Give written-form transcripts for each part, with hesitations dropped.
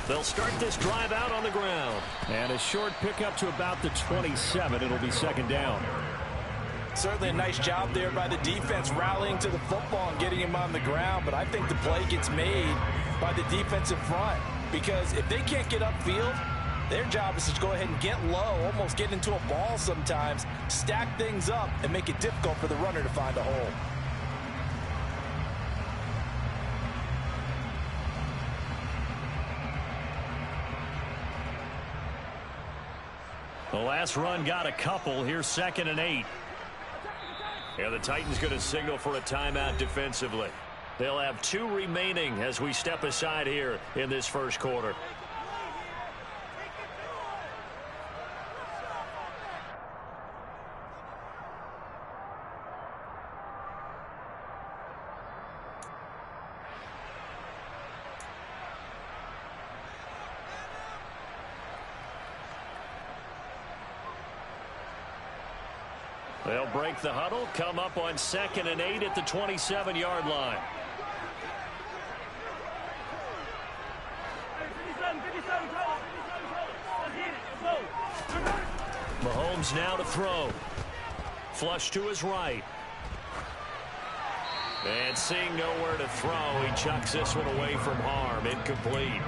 They'll start this drive out on the ground. And a short pickup to about the 27. It'll be second down. Certainly a nice job there by the defense rallying to the football and getting him on the ground. But I think the play gets made by the defensive front. Because if they can't get upfield, their job is to go ahead and get low, almost get into a ball sometimes, stack things up, and make it difficult for the runner to find a hole. The last run got a couple. Here's 2nd and 8. And the Titans going to signal for a timeout defensively. They'll have 2 remaining as we step aside here in this first quarter. They'll break the huddle, come up on 2nd and 8 at the 27-yard line. Mahomes now to throw. Flush to his right. And seeing nowhere to throw, he chucks this one away from harm. Incomplete.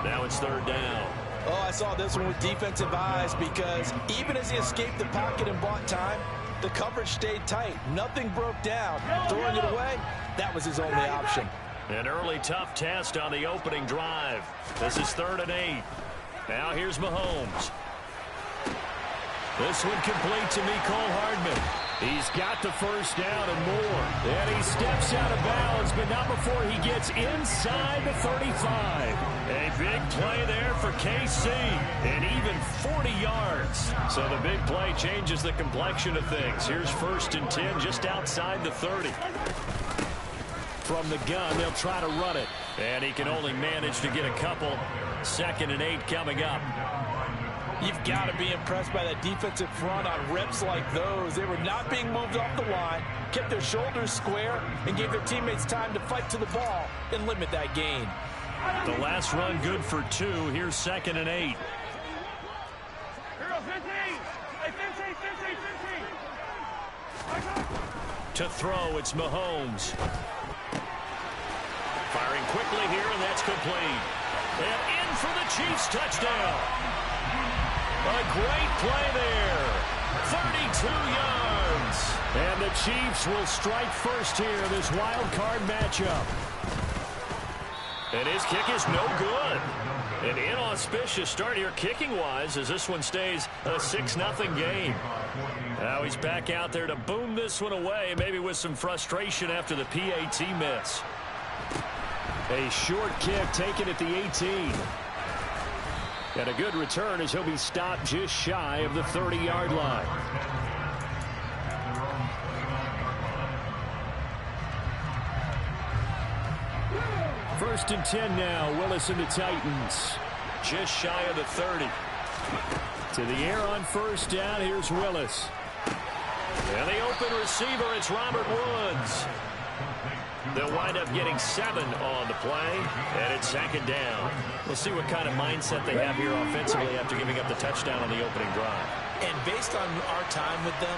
Now it's 3rd down. Oh, I saw this one with defensive eyes because even as he escaped the pocket and bought time, the coverage stayed tight. Nothing broke down. Throwing it away, that was his only option. An early tough test on the opening drive. This is 3rd and 8. Now here's Mahomes. This one complete to Mecole Hardman. He's got the first down and more. And he steps out of bounds, but not before he gets inside the 35. A big play there for KC, and even 40 yards. So the big play changes the complexion of things. Here's 1st and 10 just outside the 30. From the gun, they'll try to run it. And he can only manage to get a couple. 2nd and 8 coming up. You've got to be impressed by that defensive front on rips like those. They were not being moved off the line, kept their shoulders square, and gave their teammates time to fight to the ball and limit that gain. The last run good for 2. Here's 2nd and 8. To throw, it's Mahomes. Firing quickly here, and that's complete. And in for the Chiefs touchdown. A great play there. 32 yards. And the Chiefs will strike first here, this wild card matchup. And his kick is no good. An inauspicious start here kicking-wise as this one stays a 6-0 game. Now he's back out there to boom this one away, maybe with some frustration after the PAT miss. A short kick taken at the 18. And a good return as he'll be stopped just shy of the 30-yard line. First and 10 now. Willis and the Titans. Just shy of the 30. To the air on first down. Here's Willis. And the open receiver, it's Robert Woods. They'll wind up getting 7 on the play, and it's 2nd down. We'll see what kind of mindset they have here offensively after giving up the touchdown on the opening drive. And based on our time with them,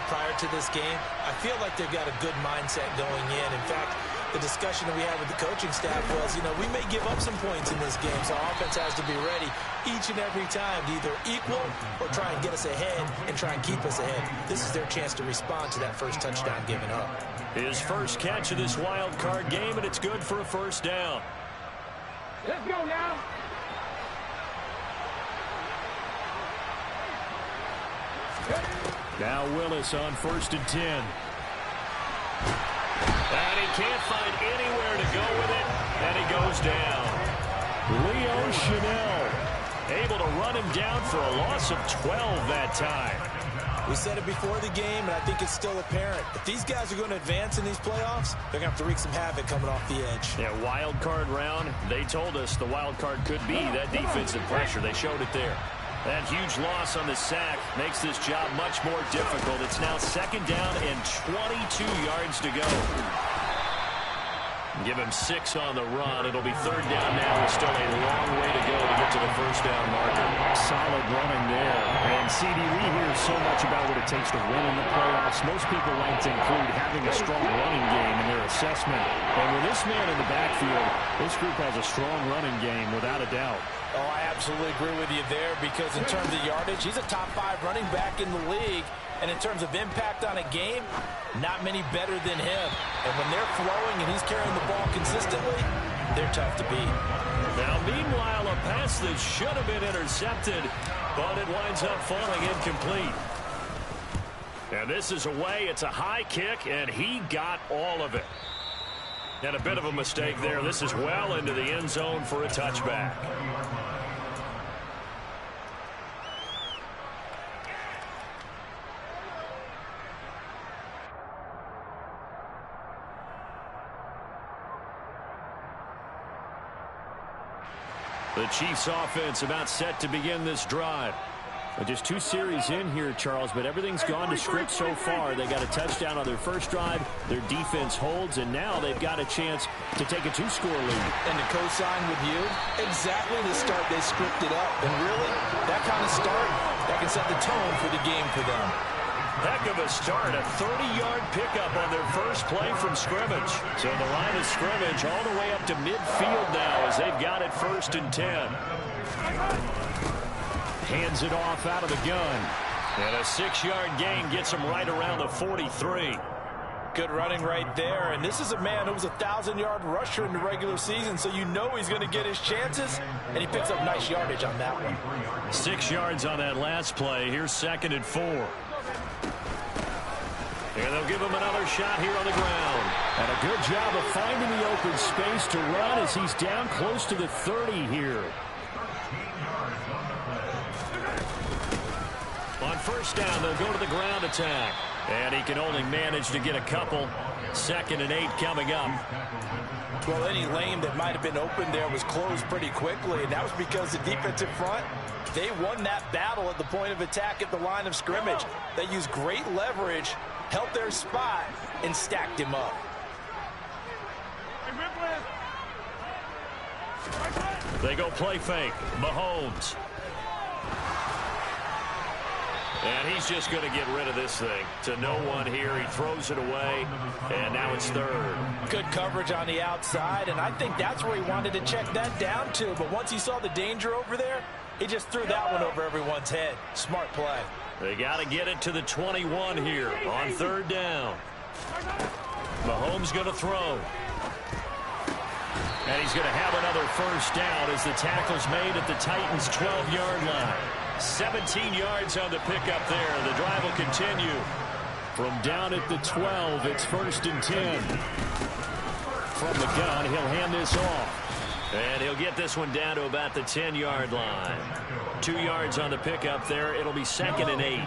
prior to this game, I feel like they've got a good mindset going in. In fact, the discussion that we had with the coaching staff was, we may give up some points in this game, so our offense has to be ready each and every time to either equal or try and get us ahead and try and keep us ahead. This is their chance to respond to that first touchdown given up. His first catch of this wild card game, and it's good for a first down. Let's go now. Now Willis on 1st and 10. And he can't find anywhere to go with it, and he goes down. Leo Chanel able to run him down for a loss of 12 that time. We said it before the game, and I think it's still apparent. If these guys are going to advance in these playoffs, they're going to have to wreak some havoc coming off the edge. Yeah, wild card round. They told us the wild card could be that defensive pressure. They showed it there. That huge loss on the sack makes this job much more difficult. It's now 2nd down and 22 yards to go. Give him 6 on the run. It'll be 3rd down now with still a long way to go to get to the 1st down marker. Solid running there. And CD, we hear so much about what it takes to win in the playoffs. Most people like to include having a strong running game in their assessment. And with this man in the backfield, this group has a strong running game without a doubt. Oh, I absolutely agree with you there because in terms of yardage, he's a top 5 running back in the league. And in terms of impact on a game, not many better than him. And when they're flowing and he's carrying the ball consistently, they're tough to beat. Now, meanwhile, a pass that should have been intercepted, but it winds up falling incomplete. And this is away. It's a high kick, and he got all of it. And a bit of a mistake there. This is well into the end zone for a touchback. The Chiefs offense about set to begin this drive. Just 2 series in here, Charles, but everything's gone to script so far. They got a touchdown on their first drive. Their defense holds, and now they've got a chance to take a 2-score lead. And to co-sign with you, exactly the start they scripted up. And really, that kind of start, that can set the tone for the game for them. Heck of a start, a 30-yard pickup on their first play from scrimmage. So the line of scrimmage all the way up to midfield now as they've got it 1st and 10. Hands it off out of the gun. And a 6-yard gain gets him right around the 43. Good running right there. And this is a man who was a 1,000-yard rusher in the regular season, so you know he's going to get his chances. And he picks up nice yardage on that one. 6 yards on that last play. Here's 2nd and 4. And they'll give him another shot here on the ground. And a good job of finding the open space to run as he's down close to the 30 here. On 1st down, they'll go to the ground attack. And he can only manage to get a couple. 2nd and 8 coming up. Well, any lane that might have been open there was closed pretty quickly, and that was because the defensive front, they won that battle at the point of attack at the line of scrimmage. They used great leverage, held their spot, and stacked him up. They go play fake. Mahomes. And he's just going to get rid of this thing. To no one here. He throws it away. And now it's 3rd. Good coverage on the outside. And I think that's where he wanted to check that down to. But once he saw the danger over there, he just threw that one over everyone's head. Smart play. They got to get it to the 21 here on 3rd down. Mahomes going to throw. And he's going to have another 1st down as the tackle's made at the Titans' 12-yard line. 17 yards on the pickup there. The drive will continue. From down at the 12, it's 1st and 10. From the gun, he'll hand this off. And he'll get this one down to about the 10-yard line. 2 yards on the pickup there. It'll be 2nd and 8.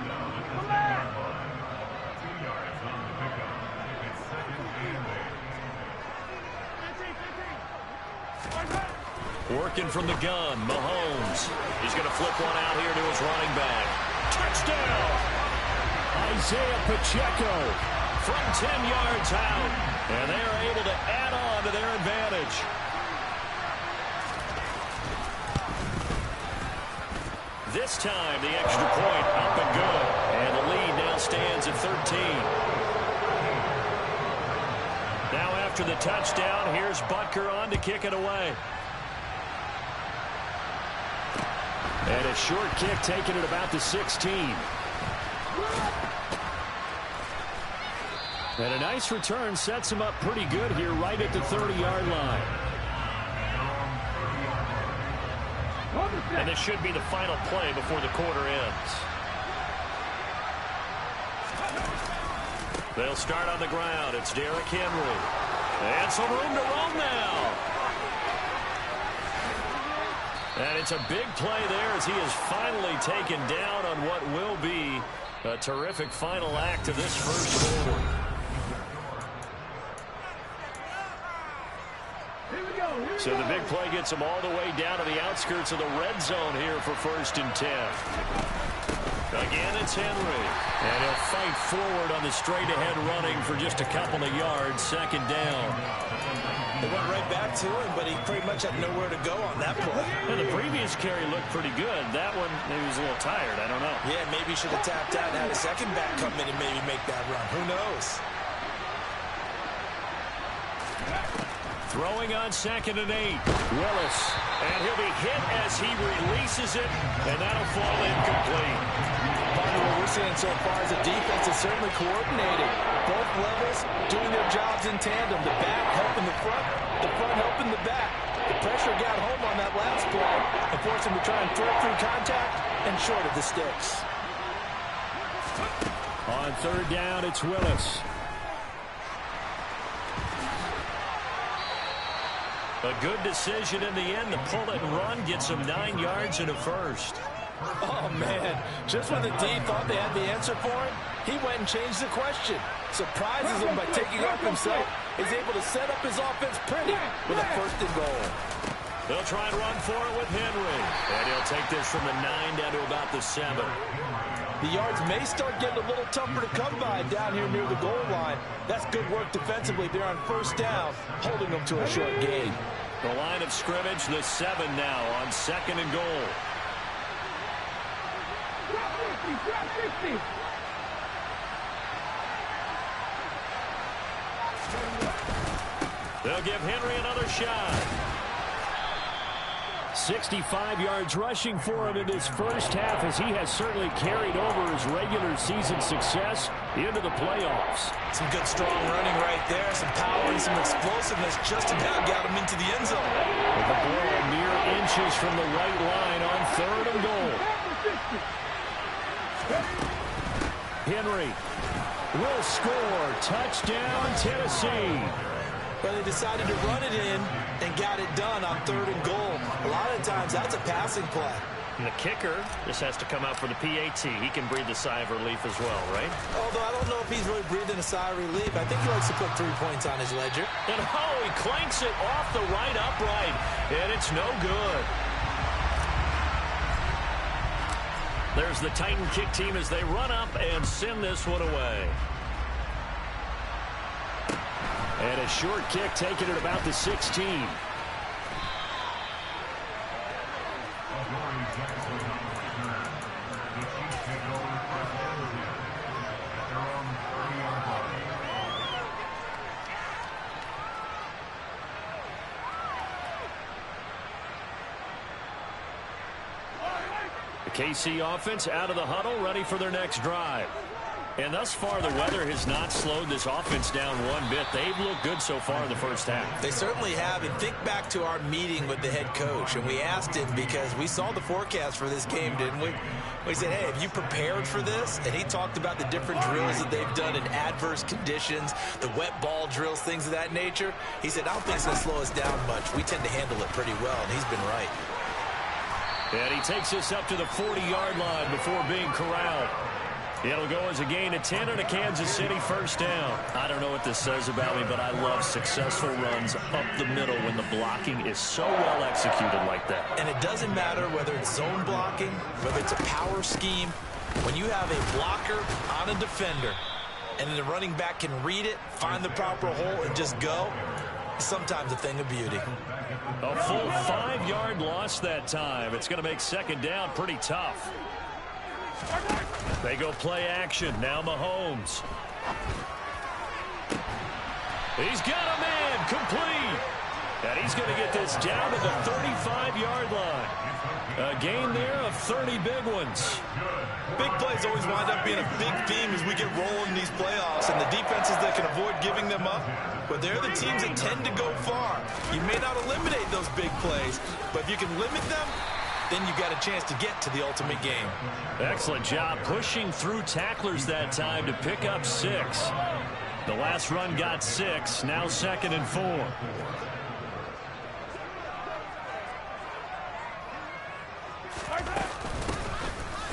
Working from the gun, Mahomes. He's going to flip one out here to his running back. Touchdown! Isaiah Pacheco from 10 yards out. And they're able to add on to their advantage. This time, the extra point up and good. And the lead now stands at 13. Now after the touchdown, here's Butker on to kick it away. And a short kick taken at about the 16. And a nice return sets him up pretty good here right at the 30-yard line. And this should be the final play before the quarter ends. They'll start on the ground. It's Derrick Henry. And some room to roam now. And it's a big play there as he is finally taken down on what will be a terrific final act of this first quarter. So the big play gets him all the way down to the outskirts of the red zone here for 1st and 10. Again, it's Henry. And he'll fight forward on the straight-ahead running for just a couple of yards. 2nd down. They went right back to him, but he pretty much had nowhere to go on that play. And the previous carry looked pretty good. That one, maybe he was a little tired. I don't know. Yeah, maybe he should have tapped out and had a second back come in and maybe make that run. Who knows? Throwing on 2nd and 8. Willis. And he'll be hit as he releases it, and that'll fall incomplete. Part of what we're seeing so far is the defense is certainly coordinated. Both levels doing their jobs in tandem. The back helping the front helping the back. The pressure got home on that last play and forced him to try and throw through contact and short of the sticks. On 3rd down, it's Willis. A good decision in the end to pull it and run, gets him 9 yards and a first. Oh, man. Just when the D thought they had the answer for him, he went and changed the question. Surprises him by taking off himself. He's able to set up his offense pretty with a 1st and goal. They'll try and run for it with Henry. And he'll take this from the 9 down to about the 7. The yards may start getting a little tougher to come by down here near the goal line. That's good work defensively there on 1st down, holding them to a short gain. The line of scrimmage, the 7 now on 2nd and goal. Drop 50. They'll give Henry another shot. 65 yards rushing for him in his first half, as he has certainly carried over his regular season success into the playoffs. Some good strong running right there, some power and some explosiveness just about got him into the end zone. With the ball mere inches from the right line on 3rd and goal. Henry will score. Touchdown, Tennessee. But they decided to run it in and got it done on 3rd and goal. A lot of times that's a passing play. And the kicker just has to come out for the PAT. He can breathe a sigh of relief as well, right? Although I don't know if he's really breathing a sigh of relief. I think he likes to put 3 points on his ledger. And he clanks it off the right upright. And it's no good. There's the Titan kick team as they run up and send this one away. And a short kick taken at about the 16. The KC offense out of the huddle, ready for their next drive. And thus far, the weather has not slowed this offense down one bit. They've looked good so far in the first half. They certainly have. And think back to our meeting with the head coach. And we asked him, because we saw the forecast for this game, didn't we? We said, hey, have you prepared for this? And he talked about the different drills that they've done in adverse conditions, the wet ball drills, things of that nature. He said, I don't think it's going to slow us down much. We tend to handle it pretty well, and he's been right. And he takes us up to the 40-yard line before being corralled. It'll go as a gain of 10 and a Kansas City first down. I don't know what this says about me, but I love successful runs up the middle when the blocking is so well executed like that. And it doesn't matter whether it's zone blocking, whether it's a power scheme. When you have a blocker on a defender and the running back can read it, find the proper hole, and just go, sometimes a thing of beauty. A full 5-yard loss that time. It's going to make second down pretty tough. They go play action. Now Mahomes. He's got a man complete. And he's going to get this down to the 35-yard line. A gain there of 30 big ones. Big plays always wind up being a big theme as we get rolling in these playoffs. And the defenses that can avoid giving them up, but they're the teams that tend to go far. You may not eliminate those big plays, but if you can limit them, then you got a chance to get to the ultimate game. Excellent job pushing through tacklers that time to pick up 6. The last run got 6, now 2nd and 4.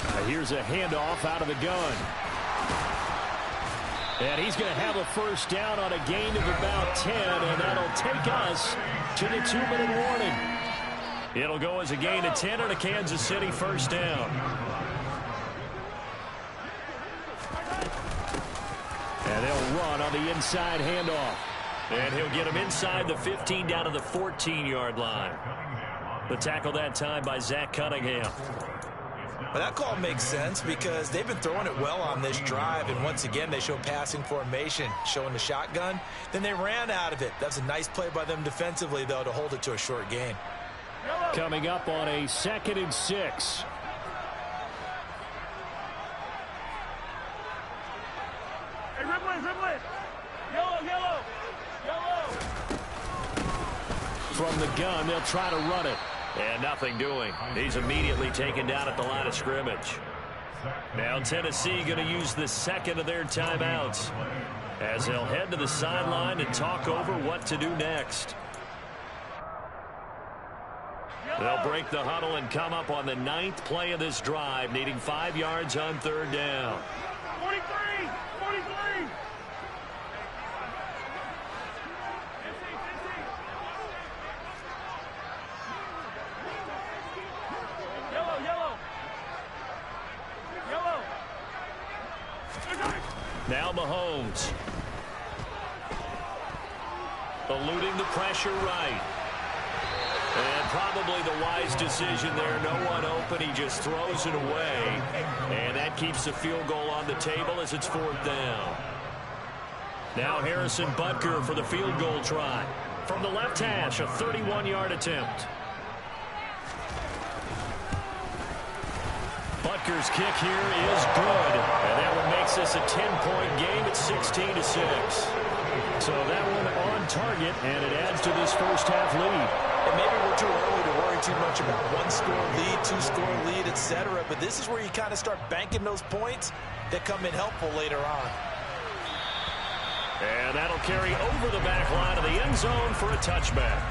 Now here's a handoff out of the gun. And he's going to have a first down on a gain of about 10, and that'll take us to the 2-minute warning. It'll go as a gain of 10 on a Kansas City first down. And they'll run on the inside handoff. And he'll get him inside the 15 down to the 14-yard line. The tackle that time by Zach Cunningham. But that call makes sense because they've been throwing it well on this drive, and once again they show passing formation, showing the shotgun. Then they ran out of it. That's a nice play by them defensively, though, to hold it to a short gain. Coming up on a 2nd and 6. Hey, Rimlet. Yellow. From the gun, they'll try to run it. And nothing doing. He's immediately taken down at the line of scrimmage. Now Tennessee going to use the second of their timeouts as they'll head to the sideline and talk over what to do next. They'll break the huddle and come up on the 9th play of this drive, needing 5 yards on 3rd down. 43. Now Mahomes. Eluding the pressure right. And probably the wise decision there. No one open. He just throws it away. And that keeps the field goal on the table as it's 4th down. Now Harrison Butker for the field goal try. From the left hash, a 31-yard attempt. Butker's kick here is good. And that one makes this a 10-point game at 16-6. So that one on target, and it adds to this first half lead. And maybe we're too early to worry too much about 1-score lead, 2-score lead, etc. But this is where you kind of start banking those points that come in helpful later on. And that'll carry over the back line of the end zone for a touchback.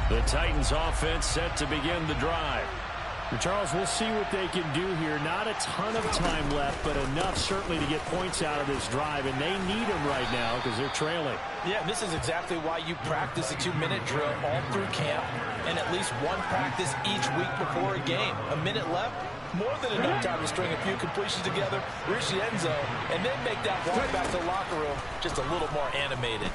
The Titans offense set to begin the drive. And Charles, we'll see what they can do here. Not a ton of time left, but enough certainly to get points out of this drive, and they need them right now because they're trailing. Yeah, this is exactly why you practice a 2-minute drill all through camp and at least one practice each week before a game. A minute left, more than enough time to string a few completions together, reach the end zone, and then make that walk back to the locker room just a little more animated.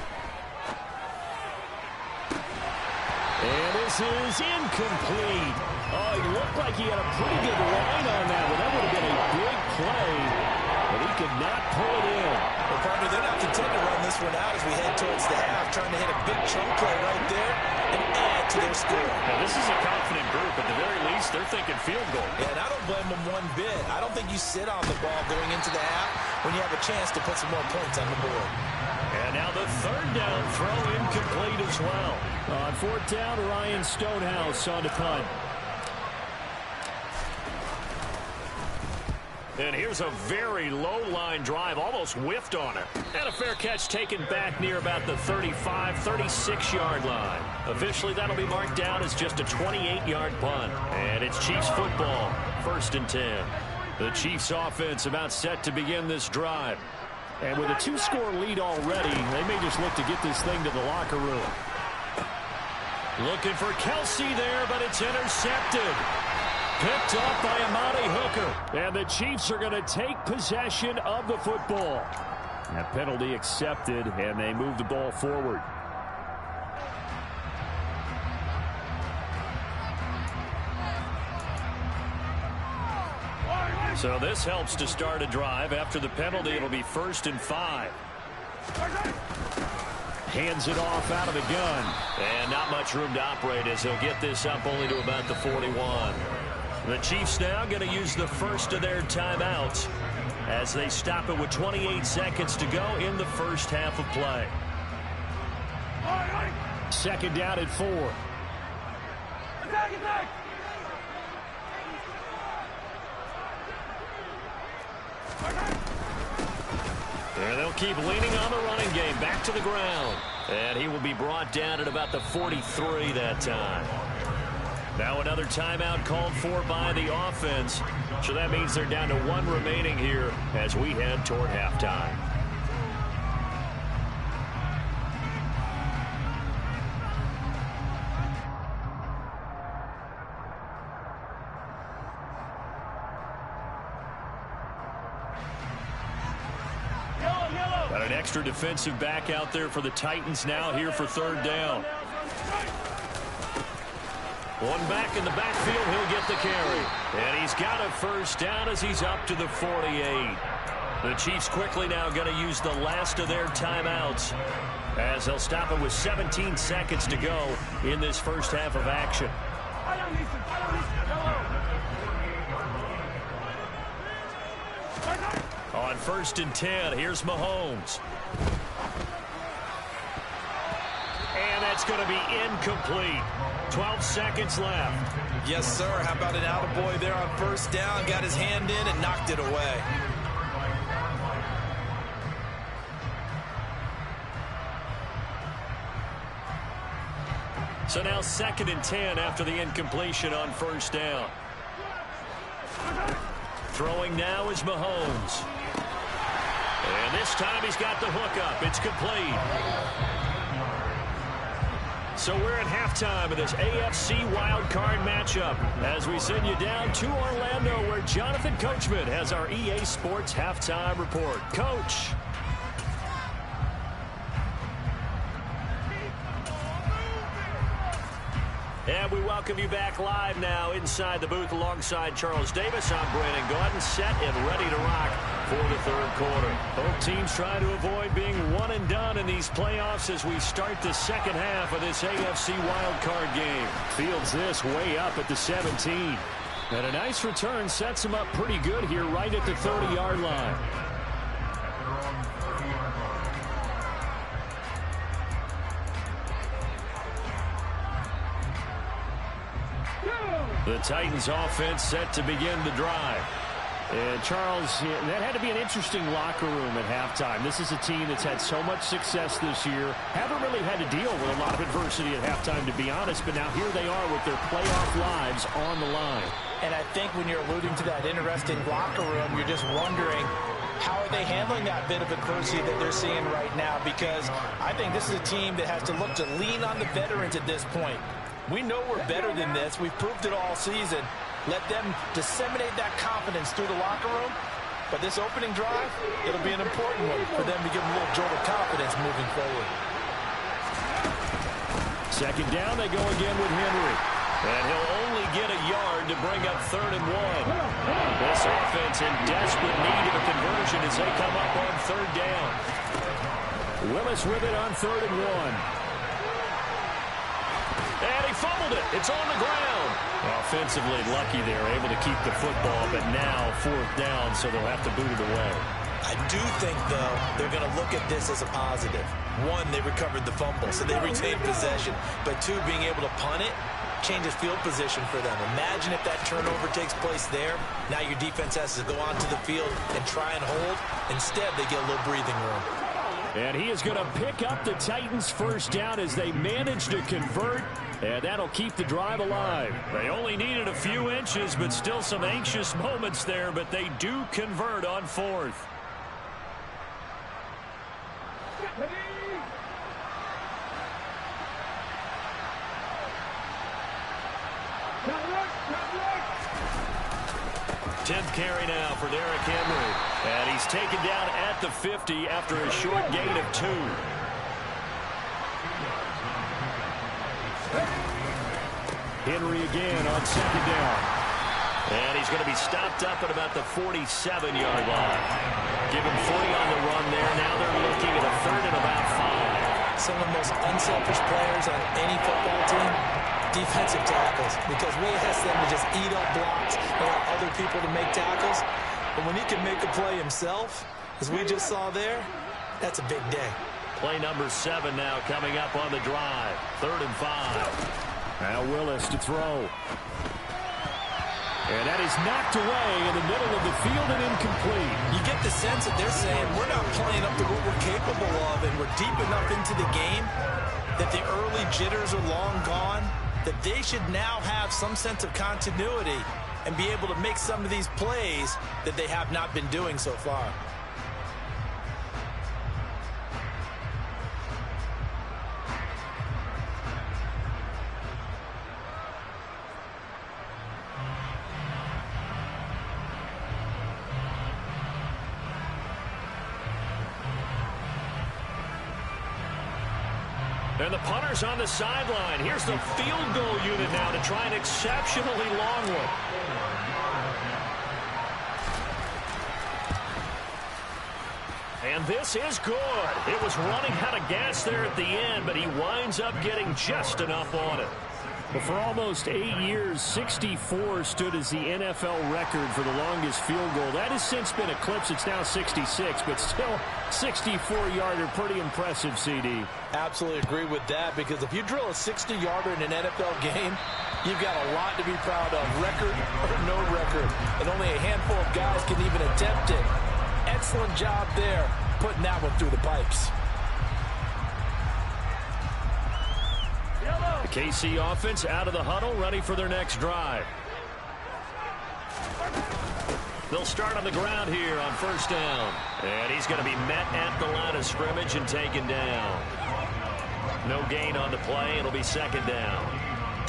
And this is incomplete. Oh, he looked like he had a pretty good line on that one. That would have been a big play, but he could not pull it in. Well, partner, they're not content to run this one out as we head towards the half, trying to hit a big chunk play right there and add to their score. Now, this is a confident group. At the very least, they're thinking field goal. Yeah, and I don't blame them one bit. I don't think you sit on the ball going into the half when you have a chance to put some more points on the board. And now the 3rd down throw incomplete as well. On 4th down, Ryan Stonehouse on to punt. And here's a very low-line drive, almost whiffed on it. And a fair catch taken back near about the 35, 36-yard line. Officially, that'll be marked down as just a 28-yard punt. And it's Chiefs football, 1st and 10. The Chiefs offense about set to begin this drive. And with a 2-score lead already, they may just look to get this thing to the locker room. Looking for Kelsey there, but it's intercepted. Picked up by Amani Hooker. And the Chiefs are going to take possession of the football. That penalty accepted, and they move the ball forward. So this helps to start a drive. After the penalty, it'll be 1st and 5. Hands it off out of the gun. And not much room to operate as he'll get this up only to about the 41. The Chiefs now going to use the first of their timeouts as they stop it with 28 seconds to go in the first half of play. 2nd down at 4. Attack! And they'll keep leaning on the running game. Back to the ground. And he will be brought down at about the 43 that time. Now another timeout called for by the offense. So that means they're down to 1 remaining here as we head toward halftime. Got an extra defensive back out there for the Titans now here for third down. One back in the backfield, he'll get the carry. And he's got a first down as he's up to the 48. The Chiefs quickly now going to use the last of their timeouts as they'll stop it with 17 seconds to go in this first half of action. On 1st and 10, here's Mahomes. And that's going to be incomplete. 12 seconds left. Yes, sir. How about an attaboy there on 1st down? Got his hand in and knocked it away. So now 2nd and 10 after the incompletion on 1st down. Throwing now is Mahomes. And this time he's got the hook up. It's complete. So we're at halftime of this AFC Wildcard matchup as we send you down to Orlando where Jonathan Coachman has our EA Sports halftime report. Coach. And we welcome you back live now inside the booth alongside Charles Davis. I'm Brandon Gordon, set and ready to rock for the third quarter. Both teams trying to avoid being one and done in these playoffs as we start the second half of this AFC wildcard game. Fields this way up at the 17. And a nice return sets him up pretty good here right at the 30-yard line. The Titans offense set to begin the drive. And Charles, that had to be an interesting locker room at halftime. This is a team that's had so much success this year. Haven't really had to deal with a lot of adversity at halftime, to be honest. But now here they are with their playoff lives on the line. And I think when you're alluding to that interesting locker room, you're just wondering, how are they handling that bit of adversity that they're seeing right now? Because I think this is a team that has to look to lean on the veterans at this point. We know we're better than this. We've proved it all season. Let them disseminate that confidence through the locker room. But this opening drive, it'll be an important one for them to give them a little jolt of confidence moving forward. 2nd down, they go again with Henry. And he'll only get a yard to bring up 3rd and 1. This offense in desperate need of a conversion as they come up on 3rd down. Willis with it on 3rd and 1. And he fumbled it. It's on the ground. Offensively lucky they're able to keep the football, but now 4th down, so they'll have to boot it away. I do think, though, they're going to look at this as a positive. One, they recovered the fumble, so they retained possession. But two, being able to punt it changes field position for them. Imagine if that turnover takes place there. Now your defense has to go onto the field and try and hold. Instead, they get a little breathing room. And he is going to pick up the Titans' 1st down as they manage to convert. And that'll keep the drive alive. They only needed a few inches, but still some anxious moments there. But they do convert on 4th. Tenth carry now for Derrick Henry. And he's taken down at the 50 after a short gain of 2. Henry again on 2nd down. And he's going to be stopped up at about the 47-yard line. Give him 40 on the run there. Now they're looking at a 3rd and about 5. Some of the most unselfish players on any football team, defensive tackles, because we ask them to just eat up blocks and allow other people to make tackles. But when he can make a play himself, as we just saw there, that's a big day. Play number 7 now coming up on the drive. 3rd and 5. Now Willis to throw. And that is knocked away in the middle of the field and incomplete. You get the sense that they're saying we're not playing up to what we're capable of, and we're deep enough into the game that the early jitters are long gone, that they should now have some sense of continuity and be able to make some of these plays that they have not been doing so far. And the punter's on the sideline. Here's the field goal unit now to try an exceptionally long one. And this is good. It was running out of gas there at the end, but he winds up getting just enough on it. But for almost 8 years, 64 stood as the NFL record for the longest field goal. That has since been eclipsed. It's now 66, but still 64-yarder. Pretty impressive, CD. Absolutely agree with that, because if you drill a 60-yarder in an NFL game, you've got a lot to be proud of, record or no record. And only a handful of guys can even attempt it. Excellent job there, putting that one through the pipes. The KC offense out of the huddle, ready for their next drive. They'll start on the ground here on first down. And he's going to be met at the line of scrimmage and taken down. No gain on the play. It'll be second down.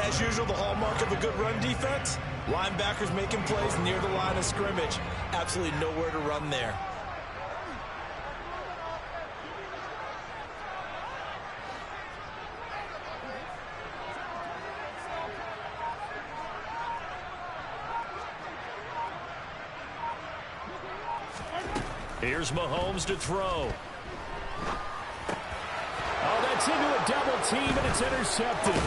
As usual, the hallmark of a good run defense, linebackers making plays near the line of scrimmage. Absolutely nowhere to run there. Here's Mahomes to throw. Oh, that's into a double team, and it's intercepted.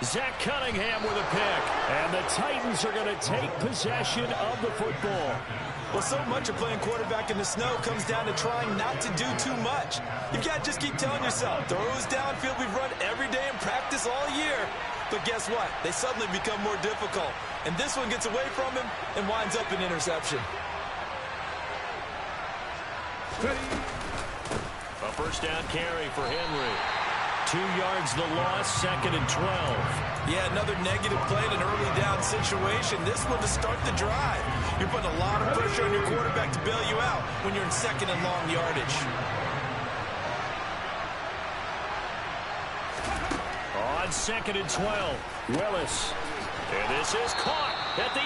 Zach Cunningham with a pick. And the Titans are going to take possession of the football. Well, so much of playing quarterback in the snow comes down to trying not to do too much. You've got to just keep telling yourself, throws downfield we've run every day in practice all year. But guess what? They suddenly become more difficult. And this one gets away from him and winds up an interception. A first down carry for Henry. 2 yards the loss, second and 12. Yeah, another negative play in an early down situation. This one to start the drive. You're putting a lot of pressure on your quarterback to bail you out when you're in second and long yardage. On second and 12, Willis. And this is caught at the 8.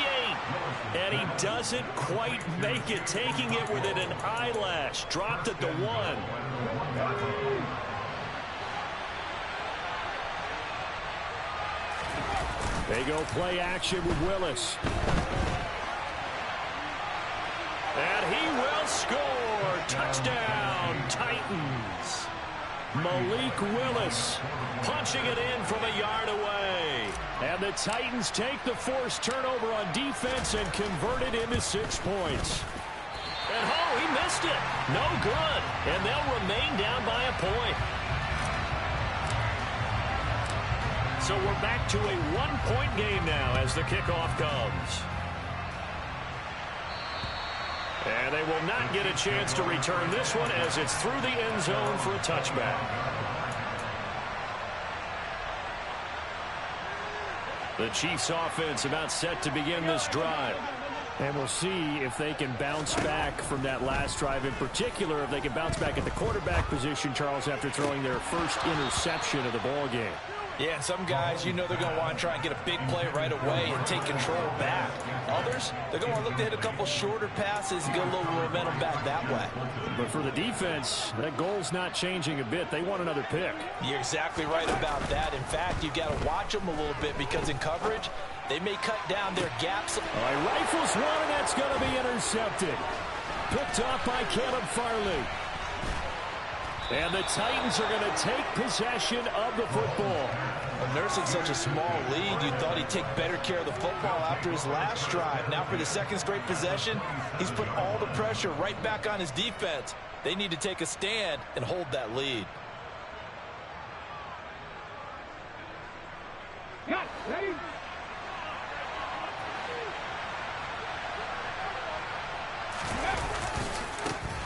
And he doesn't quite make it, taking it within an eyelash. Dropped at the 1. They go play action with Willis. And he will score. Touchdown, Titans. Malik Willis punching it in from a yard away. And the Titans take the forced turnover on defense and convert it into 6 points. And oh, he missed it. No good. And they'll remain down by a point. So we're back to a 1-point game now as the kickoff comes. And they will not get a chance to return this one as it's through the end zone for a touchback. The Chiefs offense about set to begin this drive. And we'll see if they can bounce back from that last drive. In particular, if they can bounce back at the quarterback position, Charles, after throwing their first interception of the ball game. Yeah, and some guys, you know they're going to want to try and get a big play right away and take control back. Others, they're going to want to look to hit a couple shorter passes and get a little momentum back that way. But for the defense, that goal's not changing a bit. They want another pick. You're exactly right about that. In fact, you've got to watch them a little bit because in coverage, they may cut down their gaps. All right, rifles one, and that's going to be intercepted. Picked off by Caleb Farley. And the Titans are going to take possession of the football. Nursing such a small lead, you thought he'd take better care of the football after his last drive. Now for the second straight possession, he's put all the pressure right back on his defense. They need to take a stand and hold that lead.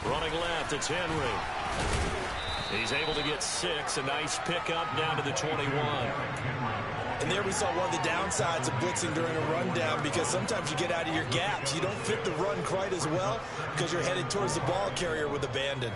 Running left, it's Henry. He's able to get 6. A nice pickup down to the 21. And there we saw one of the downsides of blitzing during a rundown, because sometimes you get out of your gaps. You don't fit the run quite as well because you're headed towards the ball carrier with abandon.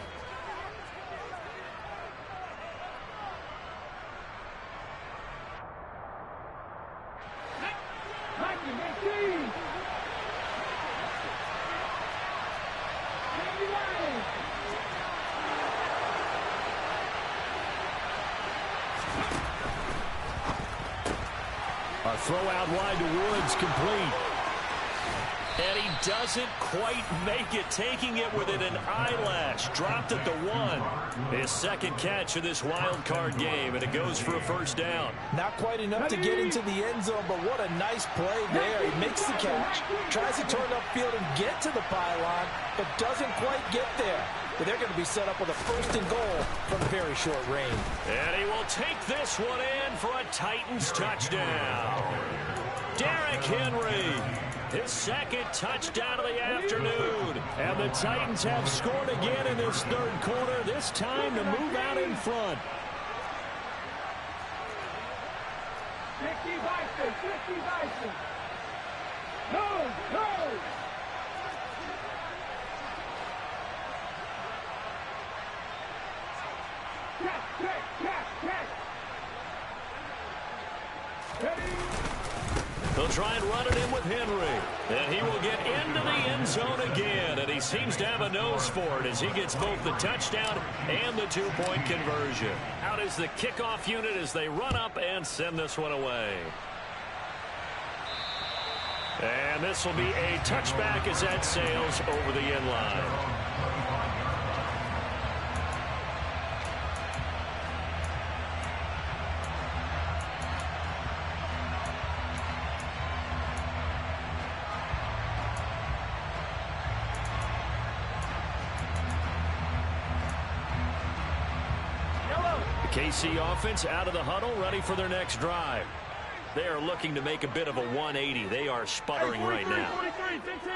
A throw out wide to Woods, complete. And he doesn't quite make it, taking it within an eyelash. Dropped at the 1. His second catch of this wild card game, and it goes for a first down. Not quite enough to get into the end zone, but what a nice play there. He makes the catch, tries to turn upfield and get to the pylon, but doesn't quite get there. But they're going to be set up with a first and goal from very short range. And he will take this one in for a Titans touchdown. Derrick Henry, his second touchdown of the afternoon. And the Titans have scored again in this third quarter, this time to move out in front. 50 Bison, 50 Bison. No, no. They'll try and run it in with Henry. And he will get into the end zone again. And he seems to have a nose for it as he gets both the touchdown and the two-point conversion. Out is the kickoff unit as they run up and send this one away. And this will be a touchback as that sails over the end line. KC offense out of the huddle, ready for their next drive. They are looking to make a bit of a 180. They are sputtering right now.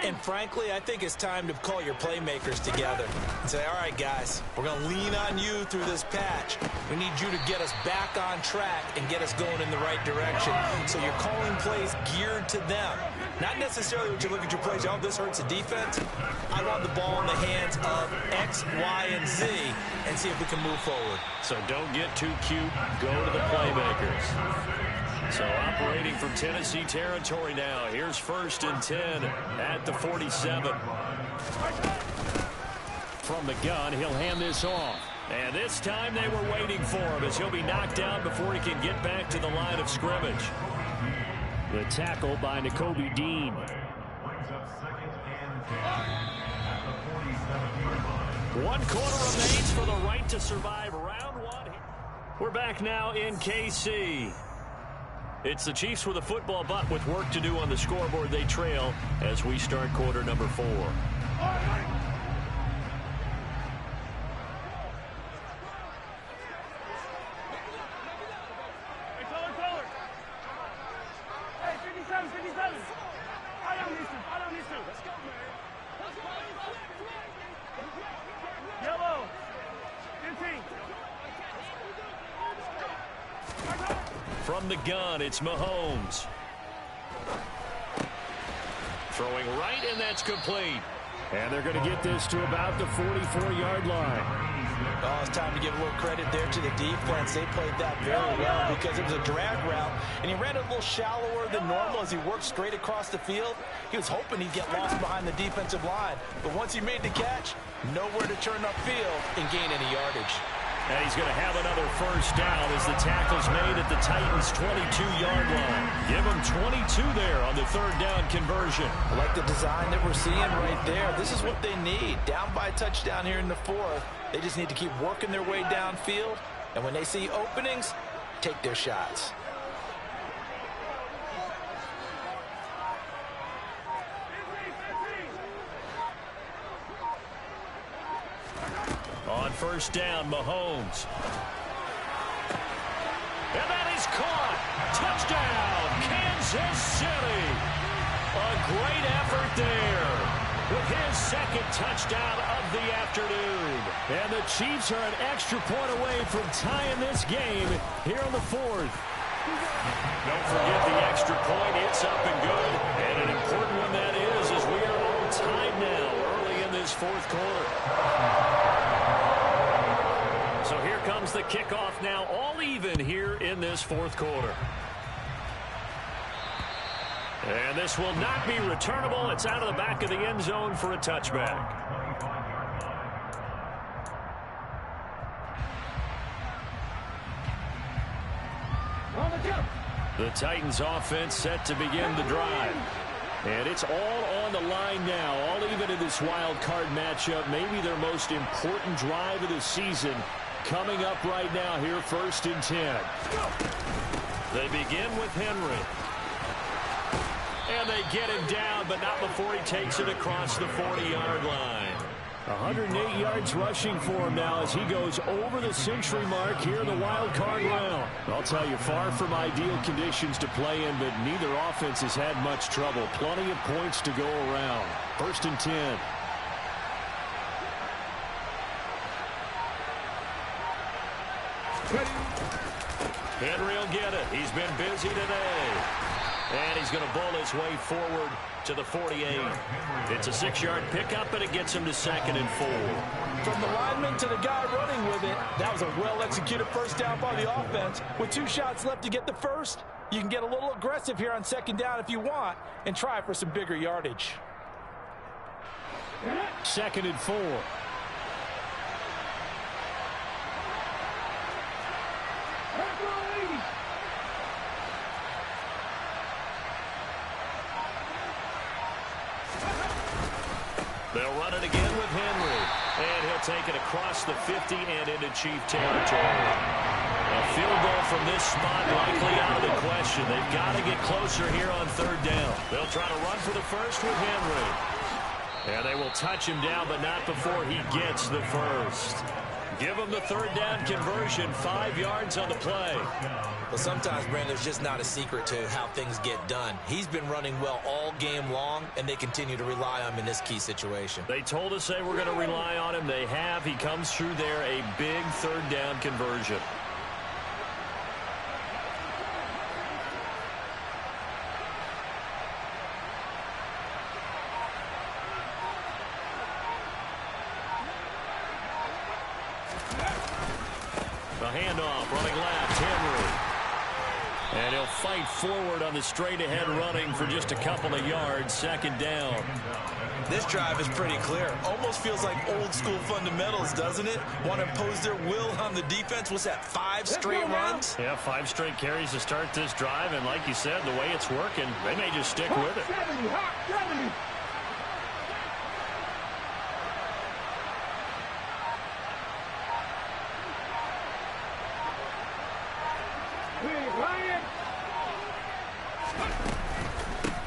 And frankly, I think it's time to call your playmakers together and say, all right, guys, we're going to lean on you through this patch. We need you to get us back on track and get us going in the right direction. So you're calling plays geared to them. Not necessarily when you look at your plays, oh, this hurts the defense. I want the ball in the hands of X, Y, and Z and see if we can move forward. So don't get too cute. Go to the playmakers. So operating from Tennessee territory now. Here's 1st and 10 at the 47. From the gun, he'll hand this off. And this time they were waiting for him as he'll be knocked down before he can get back to the line of scrimmage. The tackle by Nakobe Dean. 1 quarter remains for the right to survive round 1. We're back now in KC. It's the Chiefs with a football, but with work to do on the scoreboard. They trail as we start quarter number 4. Hey, 57, 57. I don't need to. Let's go, man. Yellow. 15. From the gun, it's Mahomes. Throwing right, and that's complete. And they're going to get this to about the 44-yard line. Oh, it's time to give a little credit there to the defense. They played that very well because it was a drag route, and he ran a little shallower than normal as he worked straight across the field. He was hoping he'd get lost behind the defensive line, but once he made the catch, nowhere to turn upfield and gain any yardage. And he's going to have another first down as the tackle's made at the Titans' 22-yard line. Give him 22 there on the third down conversion. I like the design that we're seeing right there. This is what they need. Down by a touchdown here in the 4th. They just need to keep working their way downfield. And when they see openings, take their shots. On first down, Mahomes. And that is caught. Touchdown, Kansas City. A great effort there with his second touchdown of the afternoon. And the Chiefs are an extra point away from tying this game here on the 4th. Don't forget the extra point. It's up and good. And an important one that is as we are all tied now early in this 4th quarter. So here comes the kickoff now, all even here in this 4th quarter. And this will not be returnable. It's out of the back of the end zone for a touchback. On the jump. The Titans offense set to begin the drive. And it's all on the line now, all even in this wild card matchup. Maybe their most important drive of the season coming up right now here, 1st and 10. They begin with Henry. And they get him down, but not before he takes it across the 40-yard line. 108 yards rushing for him now as he goes over the century mark here in the wild card round. I'll tell you, far from ideal conditions to play in, but neither offense has had much trouble. Plenty of points to go around. 1st and 10. Henry will get it. He's been busy today. And he's going to bowl his way forward to the 48. It's a 6-yard pickup, and it gets him to 2nd and 4. From the lineman to the guy running with it, that was a well-executed first down by the offense. With 2 shots left to get the first, you can get a little aggressive here on 2nd down if you want and try for some bigger yardage. 2nd and 4. They'll run it again with Henry. And he'll take it across the 50 and into Chief territory. A field goal from this spot likely out of the question. They've got to get closer here on 3rd down. They'll try to run for the first with Henry. And they will touch him down, but not before he gets the first. Give him the 3rd down conversion, 5 yards on the play. Well, sometimes, Brandon, there's just not a secret to how things get done. He's been running well all game long, and they continue to rely on him in this key situation. They told us they were going to rely on him. They have. He comes through there, a big 3rd down conversion. The handoff, running left, Henry. And he'll fight forward on the straight-ahead running for just a couple of yards, 2nd down. This drive is pretty clear. Almost feels like old-school fundamentals, doesn't it? Want to impose their will on the defense. What's that, 5 straight runs? Yeah, 5 straight carries to start this drive. And like you said, the way it's working, they may just stick with it. 70.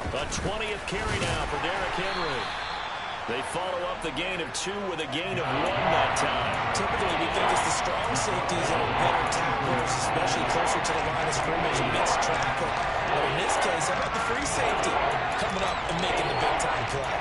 A 20th carry now for Derrick Henry. They follow up the gain of 2 with a gain of 1 that time. Typically, we think it's the strong safeties that are better tacklers, especially closer to the line of scrimmage amidst traffic. But in this case, how about the free safety coming up and making the big-time play?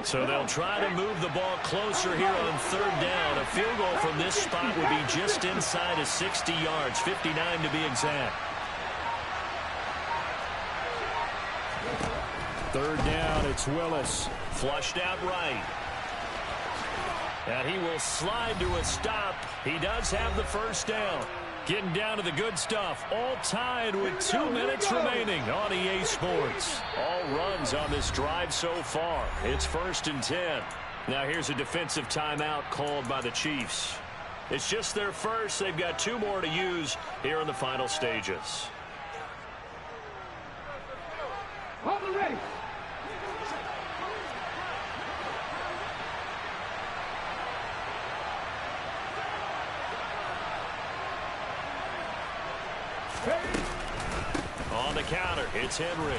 So they'll try to move the ball closer here on 3rd down. A field goal from this spot would be just inside of 60 yards, 59 to be exact. 3rd down, it's Willis. Flushed out right. And he will slide to a stop. He does have the first down. Getting down to the good stuff. All tied with 2 minutes remaining on EA Sports. All runs on this drive so far. It's 1st and 10. Now here's a defensive timeout called by the Chiefs. It's just their first. They've got 2 more to use here in the final stages. Hold it ready. On the counter, it's Henry.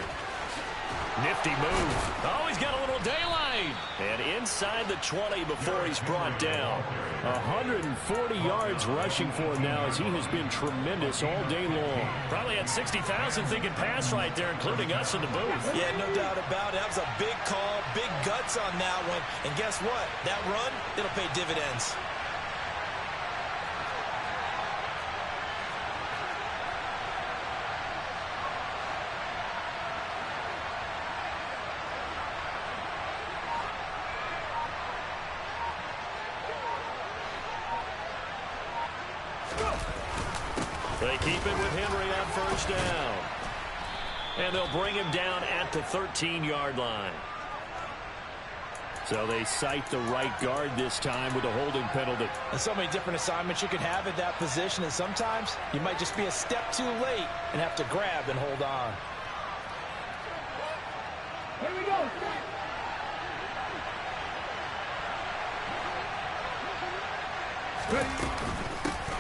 Nifty move. Oh, he's got a little daylight. And inside the 20 before he's brought down. 140 yards rushing for him now as he has been tremendous all day long. Probably had 60,000 thinking pass right there, including us in the booth. Yeah, no doubt about it. That was a big call, big guts on that one. And guess what? That run, it'll pay dividends. They keep it with Henry on first down. And they'll bring him down at the 13-yard line. So they cite the right guard this time with a holding penalty. And so many different assignments you could have at that position, and sometimes you might just be a step too late and have to grab and hold on. Here we go.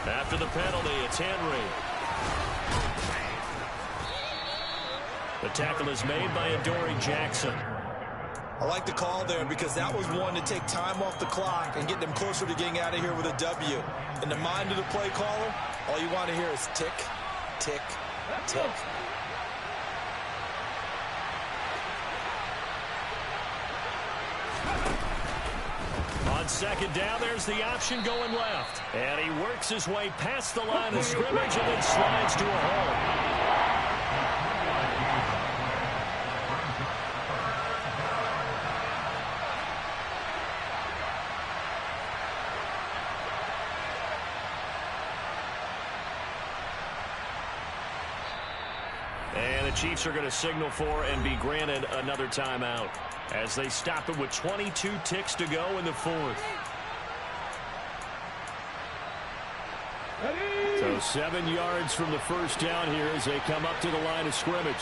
After the penalty, it's Henry. The tackle is made by Adoree Jackson. I like the call there because that was one to take time off the clock and get them closer to getting out of here with a W. In the mind of the play caller, all you want to hear is tick, tick, tick. On second down, there's the option going left. And he works his way past the line of scrimmage and then slides to a hole. And the Chiefs are going to signal for and be granted another timeout as they stop it with 22 ticks to go in the fourth. So 7 yards from the first down here as they come up to the line of scrimmage.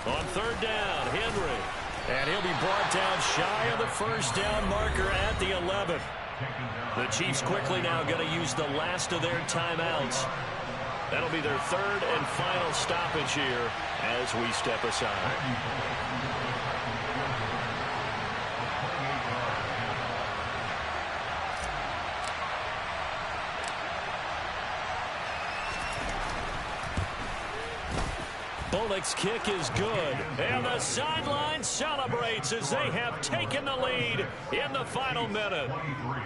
On third down, Henry. And he'll be brought down shy of the first down marker at the 11. The Chiefs quickly now going to use the last of their timeouts. That'll be their third and final stoppage here as we step aside. Bullock's kick is good, and the sideline celebrates as they have taken the lead in the final minute.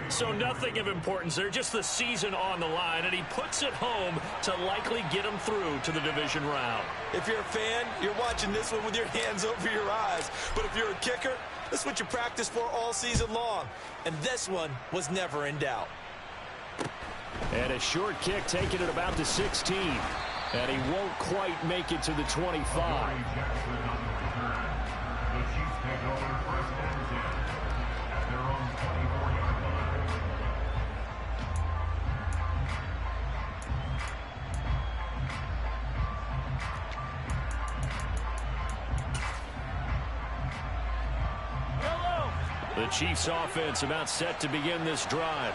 So nothing of importance there, just the season on the line, and he puts it home to likely get them through to the division round. If you're a fan, you're watching this one with your hands over your eyes. But if you're a kicker, this is what you practice for all season long. And this one was never in doubt. And a short kick taken at about the 16. And he won't quite make it to the 25. The Chiefs offense about set to begin this drive.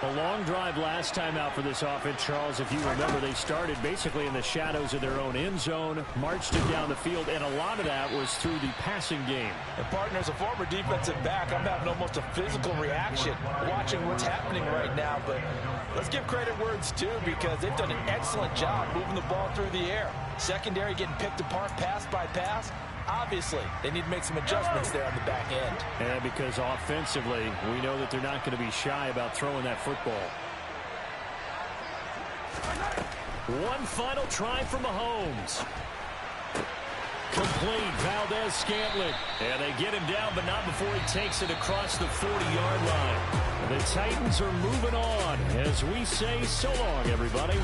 A long drive last time out for this offense, Charles. If you remember, they started basically in the shadows of their own end zone, marched it down the field, and a lot of that was through the passing game. And, partner, as a former defensive back, I'm having almost a physical reaction watching what's happening right now. But let's give credit where it's due because they've done an excellent job moving the ball through the air. Secondary getting picked apart pass by pass. Obviously, they need to make some adjustments there on the back end. And because offensively, we know that they're not going to be shy about throwing that football. One final try from Mahomes. Complete, Valdez-Scantling. And they get him down, but not before he takes it across the 40-yard line. The Titans are moving on as we say so long, everybody.